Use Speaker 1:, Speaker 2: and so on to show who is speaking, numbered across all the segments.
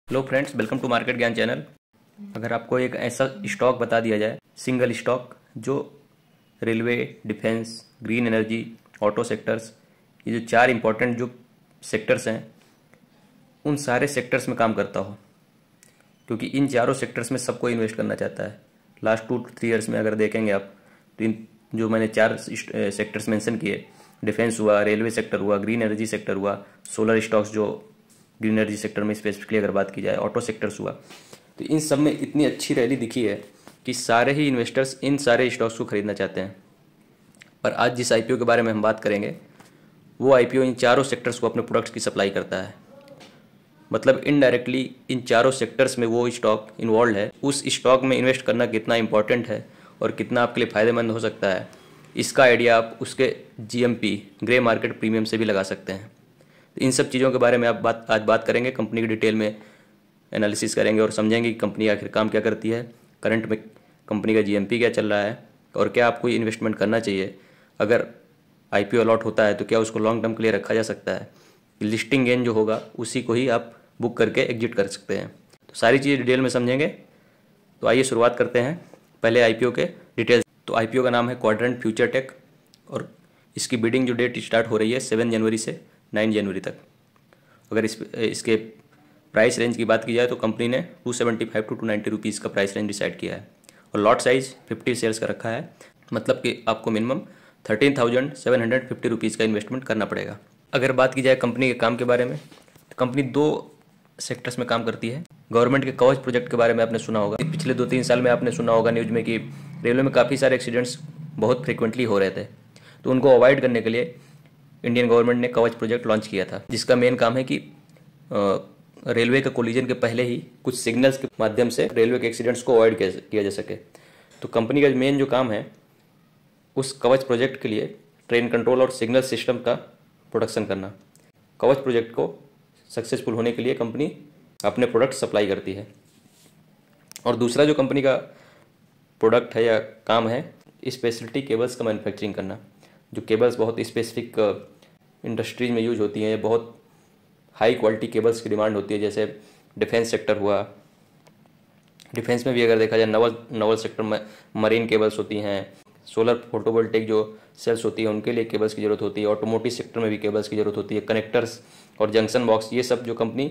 Speaker 1: Hello friends, welcome to market Gyan channel. अगर आपको एक ऐसा स्टॉक बता दिया जाए, सिंगल स्टॉक जो railway, defence, green energy, auto sectors, ये जो चार इंपॉर्टेंट जो सेक्टर्स हैं, उन सारे सेक्टर्स में काम करता हो, क्योंकि इन चारों सेक्टर्स में सबको इन्वेस्ट करना चाहता है। लास्ट 2-3 ईयर्स में अगर देखेंगे आप, तो इन जो मैंने चार सेक्टर्स मेंशन किए, डिफेंस हुआ, रेलवे सेक्टर हुआ, ग्रीन एनर्जी सेक्टर हुआ, सोलर स्टॉक्स जो ग्रीन एनर्जी सेक्टर में स्पेसिफिकली अगर बात की जाए, ऑटो सेक्टर्स हुआ, तो इन सब में इतनी अच्छी रैली दिखी है कि सारे ही इन्वेस्टर्स इन सारे स्टॉक्स को खरीदना चाहते हैं। पर आज जिस आईपीओ के बारे में हम बात करेंगे, वो आईपीओ इन चारों सेक्टर्स को अपने प्रोडक्ट्स की सप्लाई करता है। मतलब इनडायरेक्टली इन चारों सेक्टर्स में वो स्टॉक इन्वॉल्व है। उस स्टॉक में इन्वेस्ट करना कितना इंपॉर्टेंट है और कितना आपके लिए फ़ायदेमंद हो सकता है, इसका आइडिया आप उसके जीएमपी, ग्रे मार्केट प्रीमियम से भी लगा सकते हैं। तो इन सब चीज़ों के बारे में आज बात करेंगे, कंपनी की डिटेल में एनालिसिस करेंगे और समझेंगे कि कंपनी आखिर काम क्या करती है, करंट में कंपनी का जीएमपी क्या चल रहा है और क्या आपको इन्वेस्टमेंट करना चाहिए। अगर आईपीओ अलॉट होता है तो क्या उसको लॉन्ग टर्म के लिए रखा जा सकता है, लिस्टिंग गेन जो होगा उसी को ही आप बुक करके एग्जिट कर सकते हैं। तो सारी चीज़ें डिटेल में समझेंगे। तो आइए शुरुआत करते हैं पहले आईपीओ के डिटेल्स। तो आईपीओ का नाम है क्वाड्रेंट फ्यूचर टेक और इसकी बिडिंग जो डेट स्टार्ट हो रही है 7 जनवरी से 9 जनवरी तक। अगर इसके प्राइस रेंज की बात की जाए तो कंपनी ने 275 टू 290 रुपीज़ का प्राइस रेंज डिसाइड किया है और लॉट साइज 50 शेयर्स का रखा है। मतलब कि आपको मिनिमम 13,750 रुपीज़ का इन्वेस्टमेंट करना पड़ेगा। अगर बात की जाए कंपनी के काम के बारे में, तो कंपनी 2 सेक्टर्स में काम करती है। गवर्नमेंट के कवच प्रोजेक्ट के बारे में आपने सुना होगा। पिछले 2-3 साल में आपने सुना होगा न्यूज़ में कि रेलवे में काफ़ी सारे एक्सीडेंट्स बहुत फ्रिक्वेंटली हो रहे थे, तो उनको अवॉइड करने के लिए इंडियन गवर्नमेंट ने कवच प्रोजेक्ट लॉन्च किया था, जिसका मेन काम है कि रेलवे का कोलिजन के पहले ही कुछ सिग्नल्स के माध्यम से रेलवे के एक्सीडेंट्स को अवॉइड किया जा सके। तो कंपनी का मेन जो काम है, उस कवच प्रोजेक्ट के लिए ट्रेन कंट्रोल और सिग्नल सिस्टम का प्रोडक्शन करना। कवच प्रोजेक्ट को सक्सेसफुल होने के लिए कंपनी अपने प्रोडक्ट सप्लाई करती है। और दूसरा जो कंपनी का प्रोडक्ट है या काम है, स्पेशलिटी केबल्स का मैन्युफैक्चरिंग करना। जो केबल्स बहुत स्पेसिफिक इंडस्ट्रीज में यूज होती हैं, बहुत हाई क्वालिटी केबल्स की डिमांड होती है। जैसे डिफेंस सेक्टर हुआ, डिफेंस में भी अगर देखा जाए नवल सेक्टर में मरीन केबल्स होती हैं, सोलर फोटोवोल्टेक जो सेल्स होती है उनके लिए केबल्स की ज़रूरत होती है, ऑटोमोटिव सेक्टर में भी केबल्स की ज़रूरत होती है, कनेक्टर्स और जंक्शन बॉक्स, ये सब जो कंपनी,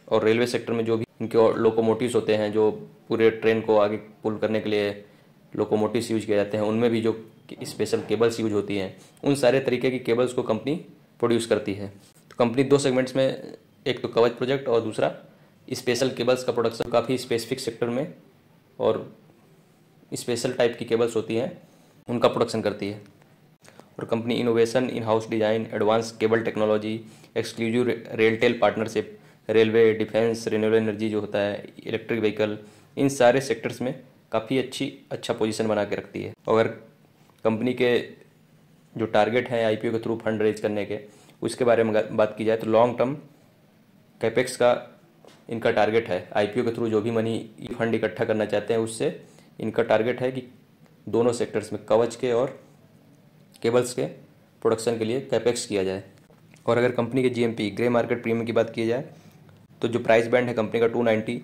Speaker 1: और रेलवे सेक्टर में जो भी उनके लोकोमोटिव्स होते हैं जो पूरे ट्रेन को आगे पुल करने के लिए लोकोमोटिव्स यूज किए जाते हैं, उनमें भी जो स्पेशल केबल्स यूज होती हैं, उन सारे तरीके की केबल्स को कंपनी प्रोड्यूस करती है। तो कंपनी 2 सेगमेंट्स में, एक तो कवच प्रोजेक्ट और दूसरा स्पेशल केबल्स का प्रोडक्शन, काफ़ी स्पेसिफिक सेक्टर में और स्पेशल टाइप की केबल्स होती हैं उनका प्रोडक्शन करती है। और company innovation, in house design, advance cable technology, exclusive RailTel partnership, railway, defence, renewable energy जो होता है, इलेक्ट्रिक व्हीकल, इन सारे सेक्टर्स में काफ़ी अच्छा पोजीशन बना के रखती है। अगर कंपनी के जो टारगेट हैं आईपीओ के थ्रू फंड रेज करने के, उसके बारे में बात की जाए तो लॉन्ग टर्म कैपेक्स का इनका टारगेट है। आईपीओ के थ्रू जो भी मनी फंड इकट्ठा करना चाहते हैं, उससे इनका टारगेट है कि दोनों सेक्टर्स में, कवच के और केबल्स के प्रोडक्शन के लिए कैपेक्स किया जाए। और अगर कंपनी के जीएमपी, ग्रे मार्केट प्रीमियम की बात की जाए, तो जो प्राइस बैंड है कंपनी का 290,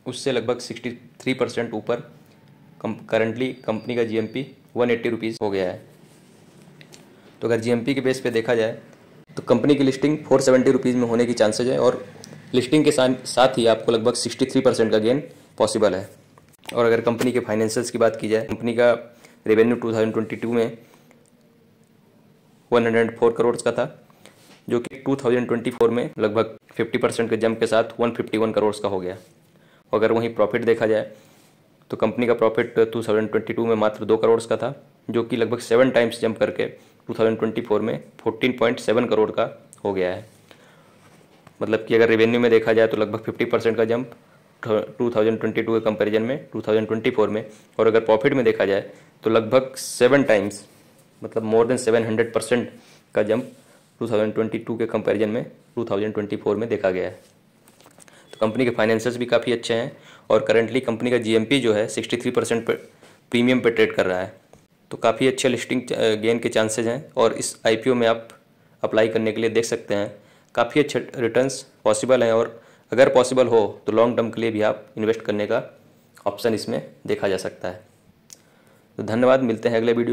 Speaker 1: उससे लगभग 63% ऊपर करंटली कंपनी का जीएमपी 180 रुपीज़ हो गया है। तो अगर जीएमपी के बेस पे देखा जाए तो कंपनी की लिस्टिंग 470 रुपीज़ में होने की चांसेज है और लिस्टिंग के साथ ही आपको लगभग 63% का गेन पॉसिबल है। और अगर कंपनी के फाइनेंशियल्स की बात की जाए, कंपनी का रेवेन्यू 2022 में 104 करोड़ का था, जो कि 2024 में लगभग 50% के जंप के साथ 151 करोड़ का हो गया। अगर वहीं प्रॉफिट देखा जाए तो कंपनी का प्रॉफिट 2022 में मात्र 2 करोड़ का था, जो कि लगभग 7 टाइम्स जंप करके 2024 में 14.7 करोड़ का हो गया है। मतलब कि अगर रेवेन्यू में देखा जाए तो लगभग 50% का जंप 2022 के कंपैरिजन में 2024 में, और अगर प्रॉफिट में देखा जाए तो लगभग 7 टाइम्स, मतलब मोर देन 700% का जंप 2022 के कंपैरिजन में 2024 में देखा गया है। तो कंपनी के फाइनेंसेस भी काफ़ी अच्छे हैं और करंटली कंपनी का जीएमपी जो है 63% पर प्रीमियम पे ट्रेड कर रहा है। तो काफ़ी अच्छे लिस्टिंग गेन के चांसेज हैं और इस आईपीओ में आप अप्लाई करने के लिए देख सकते हैं काफ़ी अच्छे रिटर्न्स पॉसिबल हैं। और अगर पॉसिबल हो तो लॉन्ग टर्म के लिए भी आप इन्वेस्ट करने का ऑप्शन इसमें देखा जा सकता है। तो धन्यवाद, मिलते हैं अगले वीडियो।